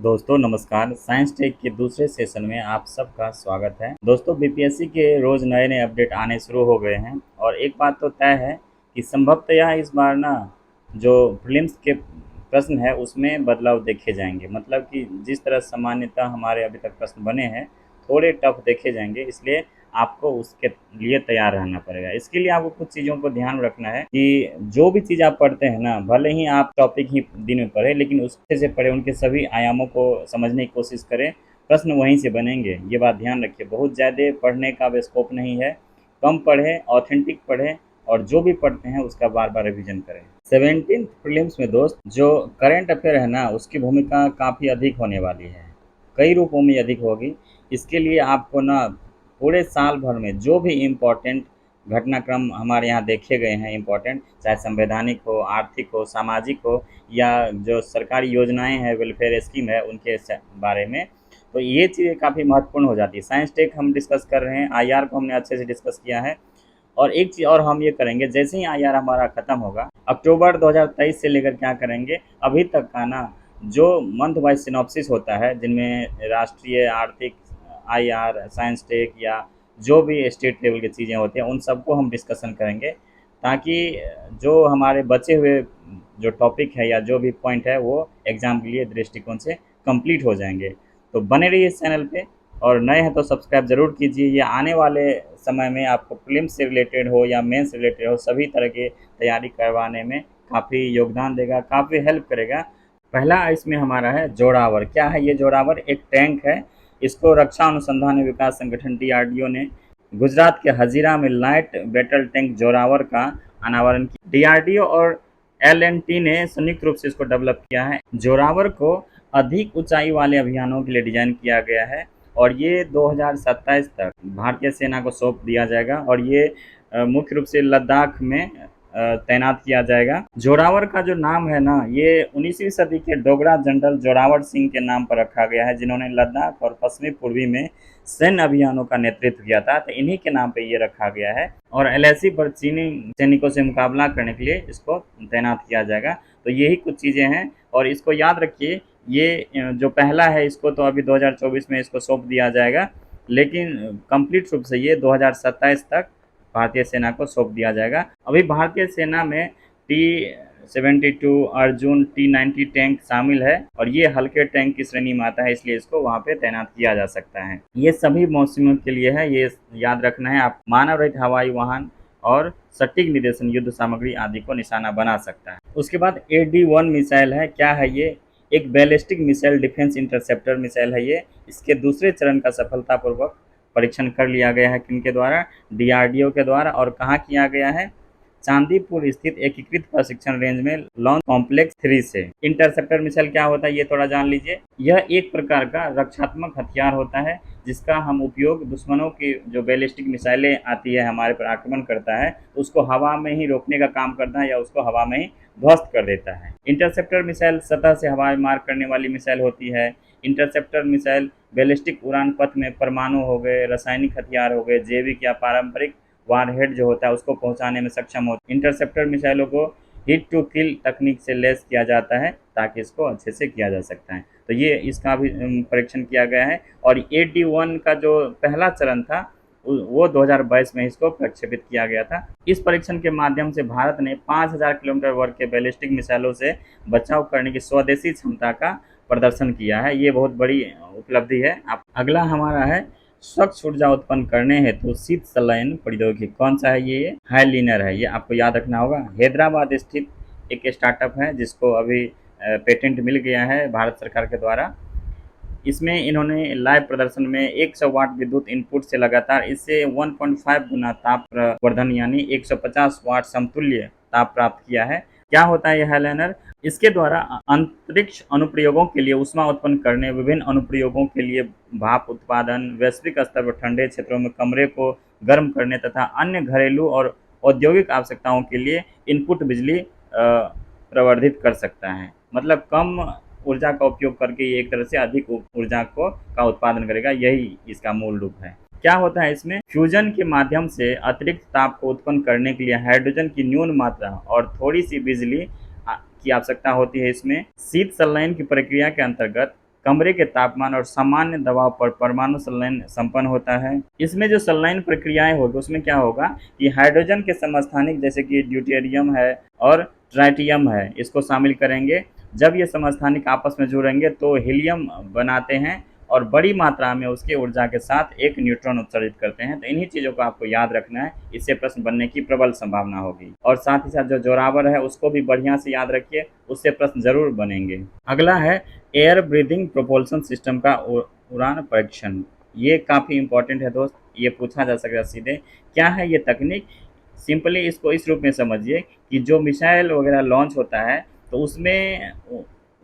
दोस्तों नमस्कार। Science tech के दूसरे सेशन में आप सबका स्वागत है। दोस्तों बीपीएससी के रोज़ नए नए अपडेट आने शुरू हो गए हैं और एक बात तो तय है कि संभवतः इस बार ना जो प्रीलिम्स के प्रश्न है उसमें बदलाव देखे जाएंगे। मतलब कि जिस तरह सामान्यतः हमारे अभी तक प्रश्न बने हैं थोड़े टफ देखे जाएंगे, इसलिए आपको उसके लिए तैयार रहना पड़ेगा। इसके लिए आपको कुछ चीज़ों को ध्यान में रखना है कि जो भी चीज़ आप पढ़ते हैं ना, भले ही आप टॉपिक ही दिन में पढ़ें, लेकिन उससे से पढ़े उनके सभी आयामों को समझने की कोशिश करें। प्रश्न वहीं से बनेंगे, ये बात ध्यान रखिए। बहुत ज़्यादा पढ़ने का अब स्कोप नहीं है, कम पढ़ें, ऑथेंटिक पढ़ें और जो भी पढ़ते हैं उसका बार बार रिविजन करें। 17th प्रीलिम्स में दोस्त जो करंट अफेयर है ना, उसकी भूमिका काफ़ी अधिक होने वाली है, कई रूपों में अधिक होगी। इसके लिए आपको ना पूरे साल भर में जो भी इम्पोर्टेंट घटनाक्रम हमारे यहाँ देखे गए हैं, इम्पोर्टेंट, चाहे संवैधानिक हो, आर्थिक हो, सामाजिक हो, या जो सरकारी योजनाएं हैं, वेलफेयर स्कीम है, उनके बारे में, तो ये चीज़ें काफ़ी महत्वपूर्ण हो जाती है। साइंस टेक हम डिस्कस कर रहे हैं, आईआर को हमने अच्छे से डिस्कस किया है। और एक चीज़ और हम ये करेंगे, जैसे ही आईआर हमारा ख़त्म होगा अक्टूबर 2023 से लेकर क्या करेंगे अभी तक का ना, जो मंथ वाइज सिनॉप्सिस होता है, जिनमें राष्ट्रीय आर्थिक, आईआर, साइंस टेक या जो भी स्टेट लेवल की चीज़ें होती हैं उन सबको हम डिस्कशन करेंगे, ताकि जो हमारे बचे हुए जो टॉपिक है या जो भी पॉइंट है वो एग्ज़ाम के लिए दृष्टिकोण से कंप्लीट हो जाएंगे। तो बने रहिए इस चैनल पे, और नए हैं तो सब्सक्राइब ज़रूर कीजिए। ये आने वाले समय में आपको प्रीलिम्स से रिलेटेड हो या मेंस से रिलेटेड हो, सभी तरह की तैयारी करवाने में काफ़ी योगदान देगा, काफ़ी हेल्प करेगा। पहला इसमें हमारा है जोरावर। क्या है ये जोरावर? एक टैंक है। इसको रक्षा अनुसंधान एवं विकास संगठन डीआरडीओ ने गुजरात के हजीरा में लाइट बैटल टैंक जोरावर का अनावरण किया। डीआरडीओ और एल&टी ने संयुक्त रूप से इसको डेवलप किया है। जोरावर को अधिक ऊंचाई वाले अभियानों के लिए डिजाइन किया गया है और ये 2027 तक भारतीय सेना को सौंप दिया जाएगा और ये मुख्य रूप से लद्दाख में तैनात किया जाएगा। जोरावर का जो नाम है ना, ये 19वीं सदी के डोगरा जनरल जोरावर सिंह के नाम पर रखा गया है, जिन्होंने लद्दाख और पश्चिमी पूर्वी में सैन्य अभियानों का नेतृत्व किया था, तो इन्हीं के नाम पे ये रखा गया है। और एलएसी पर चीनी सैनिकों से मुकाबला करने के लिए इसको तैनात किया जाएगा। तो यही कुछ चीज़ें हैं और इसको याद रखिए, ये जो पहला है इसको तो अभी 2024 में इसको सौंप दिया जाएगा, लेकिन कंप्लीट रूप से ये 2027 तक भारतीय सेना को सौंप दिया जाएगा। अभी भारतीय सेना में T-72 अर्जुन T-90 टैंक शामिल है और ये हल्के टैंक की श्रेणी में आता है, इसलिए इसको वहाँ पे तैनात किया जा सकता है। ये सभी मौसमों के लिए है, ये याद रखना है। आप मानव रहित हवाई वाहन और सटीक निर्देशन युद्ध सामग्री आदि को निशाना बना सकता है। उसके बाद AD-1 मिसाइल है। क्या है ये? एक ballistic missile defence interceptor missile है ये। इसके दूसरे चरण का सफलतापूर्वक परीक्षण कर लिया गया है, किनके द्वारा? डीआरडीओ के द्वारा। और कहाँ किया गया है? चांदीपुर स्थित एकीकृत प्रशिक्षण रेंज में लॉन्च कॉम्प्लेक्स 3 से। इंटरसेप्टर मिसाइल क्या होता है ये थोड़ा जान लीजिए। यह एक प्रकार का रक्षात्मक हथियार होता है जिसका हम उपयोग दुश्मनों की जो बैलिस्टिक मिसाइलें आती है हमारे पर आक्रमण करता है, उसको हवा में ही रोकने का काम करता है या उसको हवा में ही ध्वस्त कर देता है। इंटरसेप्टर मिसाइल सतह से हवाई मार करने वाली मिसाइल होती है। इंटरसेप्टर मिसाइल बैलिस्टिक उड़ान पथ में परमाणु हो गए, रासायनिक हथियार हो गए, जैविक या पारंपरिक वारहेड जो होता है उसको पहुंचाने में सक्षम होता है। इंटरसेप्टर मिसाइलों को हिट टू किल तकनीक से लैस किया जाता है ताकि इसको अच्छे से किया जा सकता है। तो ये इसका भी परीक्षण किया गया है। और AD-1 का जो पहला चरण था वो 2022 में इसको प्रक्षेपित किया गया था। इस परीक्षण के माध्यम से भारत ने 5000 किलोमीटर वर्ग के बैलिस्टिक मिसाइलों से बचाव करने की स्वदेशी क्षमता का प्रदर्शन किया है। ये बहुत बड़ी उपलब्धि है। अगला हमारा है स्वच्छ ऊर्जा उत्पन्न करने हेतु तो शीत संलयन प्रौद्योगिकी। कौन सा है ये? हाइलिनर है। ये आपको याद रखना होगा। हैदराबाद स्थित एक स्टार्टअप है जिसको अभी पेटेंट मिल गया है भारत सरकार के द्वारा। इसमें इन्होंने लाइव प्रदर्शन में 100 वाट विद्युत इनपुट से लगातार इससे 1.5 गुना ताप प्रवर्धन यानी 150 वाट समतुल्य ताप प्राप्त किया है। क्या होता है यह हाइलाइनर? इसके द्वारा अंतरिक्ष अनुप्रयोगों के लिए ऊष्मा उत्पन्न करने, विभिन्न अनुप्रयोगों के लिए भाप उत्पादन, वैश्विक स्तर पर ठंडे क्षेत्रों में कमरे को गर्म करने तथा अन्य घरेलू और औद्योगिक आवश्यकताओं के लिए इनपुट बिजली प्रवर्धित कर सकता है। मतलब कम ऊर्जा का उपयोग करके ये एक तरह से अधिक ऊर्जा को का उत्पादन करेगा, यही इसका मूल रूप है। क्या होता है इसमें? फ्यूजन के माध्यम से अतिरिक्त ताप को उत्पन्न करने के लिए हाइड्रोजन की न्यून मात्रा और थोड़ी सी बिजली की आवश्यकता होती है। इसमें शीत संलयन की प्रक्रिया के अंतर्गत कमरे के तापमान और सामान्य दबाव पर परमाणु संलयन संपन्न होता है। इसमें जो संलयन प्रक्रियाएं होगी उसमें क्या होगा कि हाइड्रोजन के समस्थानिक जैसे कि ड्यूटेरियम है और ट्राइटियम है, इसको शामिल करेंगे। जब ये समस्थानिक आपस में जुड़ेंगे तो हीलियम बनाते हैं और बड़ी मात्रा में उसकी ऊर्जा के साथ एक न्यूट्रॉन उत्सर्जित करते हैं। तो इन्हीं चीज़ों को आपको याद रखना है, इससे प्रश्न बनने की प्रबल संभावना होगी। और साथ ही साथ जो जोरावर है उसको भी बढ़िया से याद रखिए, उससे प्रश्न जरूर बनेंगे। अगला है एयर ब्रीदिंग प्रोपल्शन सिस्टम का उड़ान परीक्षण। ये काफ़ी इंपॉर्टेंट है दोस्त, ये पूछा जा सकता है सीधे। क्या है ये तकनीक? सिंपली इसको इस रूप में समझिए कि जो मिसाइल वगैरह लॉन्च होता है तो उसमें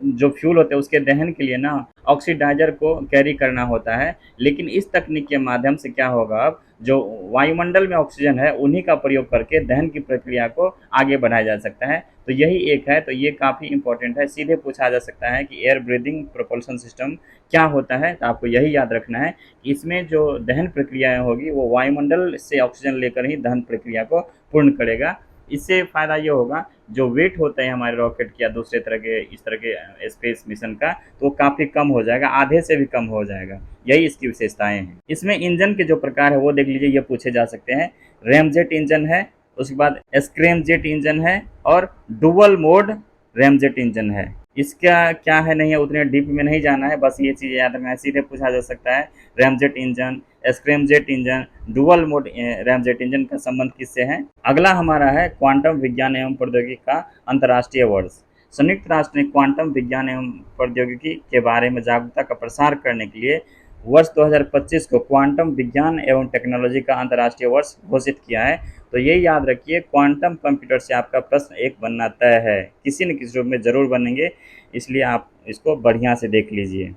जो फ्यूल होते हैं उसके दहन के लिए ना ऑक्सीडाइजर को कैरी करना होता है। लेकिन इस तकनीक के माध्यम से क्या होगा, अब जो वायुमंडल में ऑक्सीजन है उन्हीं का प्रयोग करके दहन की प्रक्रिया को आगे बढ़ाया जा सकता है। तो यही एक है, तो ये काफ़ी इंपॉर्टेंट है। सीधे पूछा जा सकता है कि एयर ब्रीदिंग प्रोपल्शन सिस्टम क्या होता है, तो आपको यही याद रखना है कि इसमें जो दहन प्रक्रियाएं होगी वो वायुमंडल से ऑक्सीजन लेकर ही दहन प्रक्रिया को पूर्ण करेगा। इससे फ़ायदा ये होगा जो वेट होता है हमारे रॉकेट या दूसरे तरह के इस तरह के स्पेस मिशन का, तो वो काफ़ी कम हो जाएगा, आधे से भी कम हो जाएगा। यही इसकी विशेषताएं हैं। इसमें इंजन के जो प्रकार है वो देख लीजिए, ये पूछे जा सकते हैं। रैमजेट इंजन है, उसके बाद स्क्रैमजेट इंजन है और डुअल मोड रैमजेट इंजन है। इसका क्या है नहीं है उतने डीप में नहीं जाना है, बस ये चीज़ याद रखना है। सीधे पूछा जा सकता है ramjet engine, scramjet engine, dual mode ramjet engine का संबंध किससे है। अगला हमारा है क्वांटम विज्ञान एवं प्रौद्योगिकी का अंतर्राष्ट्रीय वर्ष। संयुक्त राष्ट्र ने क्वांटम विज्ञान एवं प्रौद्योगिकी के बारे में जागरूकता का प्रसार करने के लिए वर्ष 2025 को क्वांटम विज्ञान एवं टेक्नोलॉजी का अंतर्राष्ट्रीय वर्ष घोषित किया है। तो ये याद रखिए, क्वांटम कंप्यूटर से आपका प्रश्न एक बनना तय है, किसी न किसी रूप में जरूर बनेंगे, इसलिए आप इसको बढ़िया से देख लीजिए।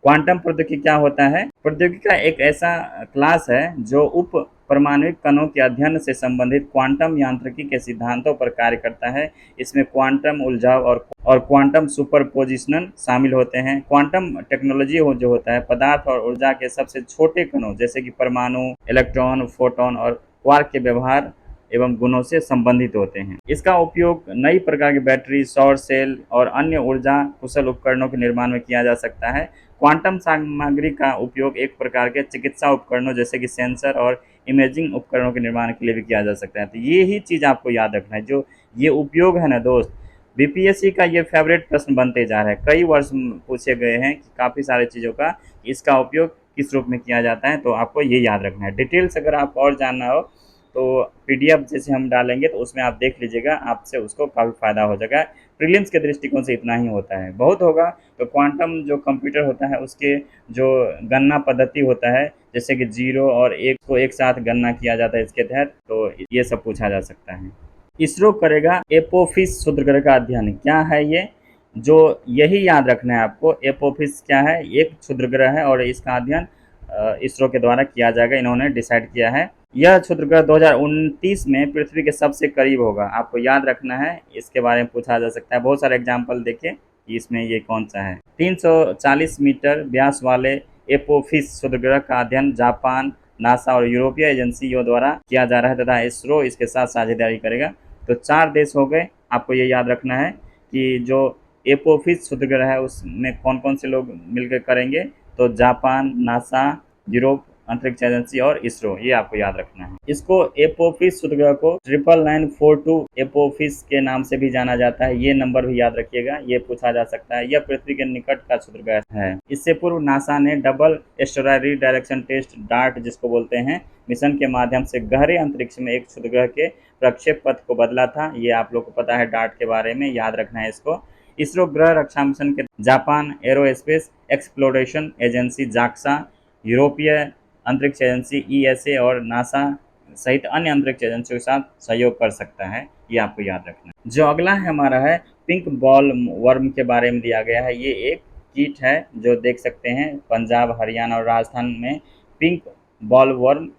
क्वांटम प्रौद्योगिकी क्या होता है? प्रौद्योगिकी का एक ऐसा क्लास है जो उप परमाणुक कणों के अध्ययन से संबंधित क्वांटम यांत्रिकी के सिद्धांतों पर कार्य करता है। इसमें क्वांटम उलझाव और क्वांटम सुपरपोजिशन शामिल होते हैं। क्वांटम टेक्नोलॉजी जो होता है पदार्थ और ऊर्जा के सबसे छोटे कणों जैसे कि परमाणु, इलेक्ट्रॉन, फोटॉन और क्वार्क के व्यवहार एवं गुणों से संबंधित होते हैं। इसका उपयोग नई प्रकार की बैटरी, सौर सेल और अन्य ऊर्जा कुशल उपकरणों के निर्माण में किया जा सकता है। क्वांटम सामग्री का उपयोग एक प्रकार के चिकित्सा उपकरणों जैसे कि सेंसर और इमेजिंग उपकरणों के निर्माण के लिए भी किया जा सकता है। तो ये ही चीज़ आपको याद रखना है, जो ये उपयोग है ना दोस्त, बीपीएससी का ये फेवरेट प्रश्न बनते जा रहा है। कई वर्ष पूछे गए हैं कि काफ़ी सारी चीज़ों का इसका उपयोग किस रूप में किया जाता है, तो आपको ये याद रखना है। डिटेल्स अगर आप और जानना हो तो पीडीएफ जैसे हम डालेंगे तो उसमें आप देख लीजिएगा, आपसे उसको काफ़ी फ़ायदा हो जाएगा। प्रीलिम्स के दृष्टिकोण से इतना ही होता है, बहुत होगा तो क्वांटम जो कंप्यूटर होता है उसके जो गणना पद्धति होता है जैसे कि 0 और 1 को एक साथ गणना किया जाता है इसके तहत, तो ये सब पूछा जा सकता है। इसरो करेगा एपोफिस क्षुद्रग्रह का अध्ययन। क्या है ये? जो यही याद रखना है आपको, एपोफिस क्या है, एक क्षुद्रग्रह है और इसका अध्ययन इसरो के द्वारा किया जाएगा, इन्होंने डिसाइड किया है। यह क्षुद्रग्रह 2029 में पृथ्वी के सबसे करीब होगा, आपको याद रखना है। इसके बारे में पूछा जा सकता है, बहुत सारे एग्जाम्पल देखिए कि इसमें ये कौन सा है। 340 मीटर व्यास वाले एपोफिस क्षुद्रग्रह का अध्ययन जापान, नासा और यूरोपीय एजेंसियों द्वारा किया जा रहा है तथा इसरो इसके साथ साझेदारी करेगा। तो 4 देश हो गए, आपको ये याद रखना है कि जो एपोफिस क्षुद्रग्रह है उसमें कौन कौन से लोग मिलकर करेंगे, तो जापान, नासा, यूरोप अंतरिक्ष एजेंसी और इसरो, ये आपको याद रखना है। इसको एपोफिस क्षुद्रग्रह को 99942 एपोफिस के नाम से भी जाना जाता है, ये नंबर भी याद रखिएगा, ये पूछा जा सकता है। यह पृथ्वी के निकट का क्षुद्रग्रह है। इससे पूर्व नासा ने double asteroid redirection test DART जिसको बोलते हैं मिशन के माध्यम से गहरे अंतरिक्ष में एक क्षुद्रग्रह के प्रक्षेप पथ को बदला था। ये आप लोग को पता है डार्ट के बारे में, याद रखना है इसको। इसरो ग्रह रक्षा मिशन के Japan aerospace exploration agency JAXA, यूरोपीय अंतरिक्ष एजेंसी ईएसए और नासा सहित अन्य अंतरिक्ष एजेंसियों के साथ सहयोग कर सकता है, ये आपको याद रखना है। जो अगला है हमारा है पिंक बॉल वर्म के बारे में दिया गया है। ये एक कीट है जो देख सकते हैं पंजाब, हरियाणा और राजस्थान में पिंक बॉल वर्म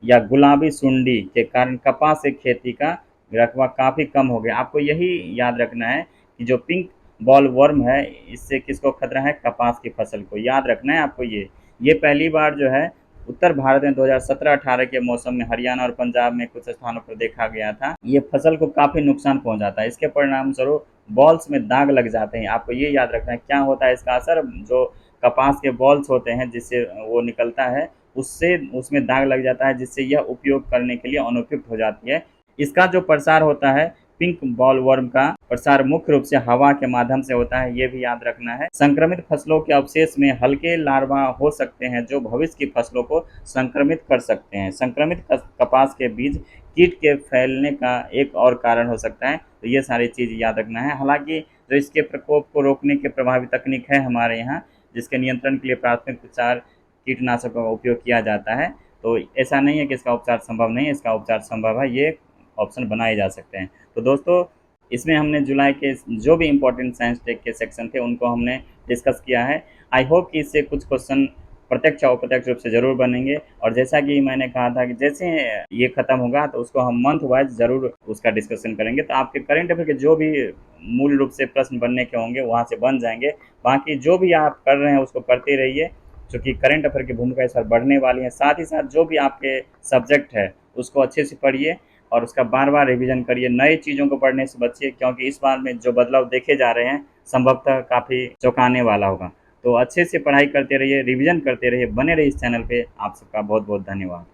या गुलाबी सुंडी के कारण कपास की खेती का रकबा काफ़ी कम हो गया। आपको यही याद रखना है कि जो पिंक बॉल वर्म है इससे किसको खतरा है, कपास की फसल को। याद रखना है आपको ये पहली बार जो है उत्तर भारत में 2017-18 के मौसम में हरियाणा और पंजाब में कुछ स्थानों पर देखा गया था। ये फसल को काफ़ी नुकसान पहुंचाता है। इसके परिणाम स्वरूप बॉल्स में दाग लग जाते हैं। आपको ये याद रखना है क्या होता है इसका असर। जो कपास के बॉल्स होते हैं जिससे वो निकलता है, उससे उसमें दाग लग जाता है, जिससे यह उपयोग करने के लिए अनुपयुक्त हो जाती है। इसका जो प्रसार होता है, पिंक बॉल वर्म का प्रसार मुख्य रूप से हवा के माध्यम से होता है, ये भी याद रखना है। संक्रमित फसलों के अवशेष में हल्के लार्वा हो सकते हैं जो भविष्य की फसलों को संक्रमित कर सकते हैं। संक्रमित कपास के बीज कीट के फैलने का एक और कारण हो सकता है। तो ये सारी चीज़ याद रखना है। हालांकि जो इसके प्रकोप को रोकने के प्रभावी तकनीक है हमारे यहाँ, जिसके नियंत्रण के लिए प्राथमिक उपचार कीटनाशकों का उपयोग किया जाता है। तो ऐसा नहीं है कि इसका उपचार संभव नहीं है, इसका उपचार संभव है। ये ऑप्शन बनाए जा सकते हैं। तो दोस्तों, इसमें हमने जुलाई के जो भी इम्पोर्टेंट साइंस टेक के सेक्शन थे उनको हमने डिस्कस किया है। आई होप कि इससे कुछ क्वेश्चन प्रत्यक्ष और अप्रत्यक्ष रूप से ज़रूर बनेंगे। और जैसा कि मैंने कहा था कि जैसे ये ख़त्म होगा तो उसको हम मंथ वाइज ज़रूर उसका डिस्कशन करेंगे। तो आपके करंट अफेयर के जो भी मूल रूप से प्रश्न बनने के होंगे वहाँ से बन जाएंगे। बाकी जो भी आप कर रहे हैं उसको करते रहिए, क्योंकि करंट अफेयर की भूमिका इस बार बढ़ने वाली है। साथ ही साथ जो भी आपके सब्जेक्ट है उसको अच्छे से पढ़िए और उसका बार बार रिवीजन करिए। नई चीज़ों को पढ़ने से बचिए, क्योंकि इस बार में जो बदलाव देखे जा रहे हैं संभवतः काफ़ी चौंकाने वाला होगा। तो अच्छे से पढ़ाई करते रहिए, रिवीजन करते रहिए, बने रहिए इस चैनल पे। आप सबका बहुत बहुत धन्यवाद।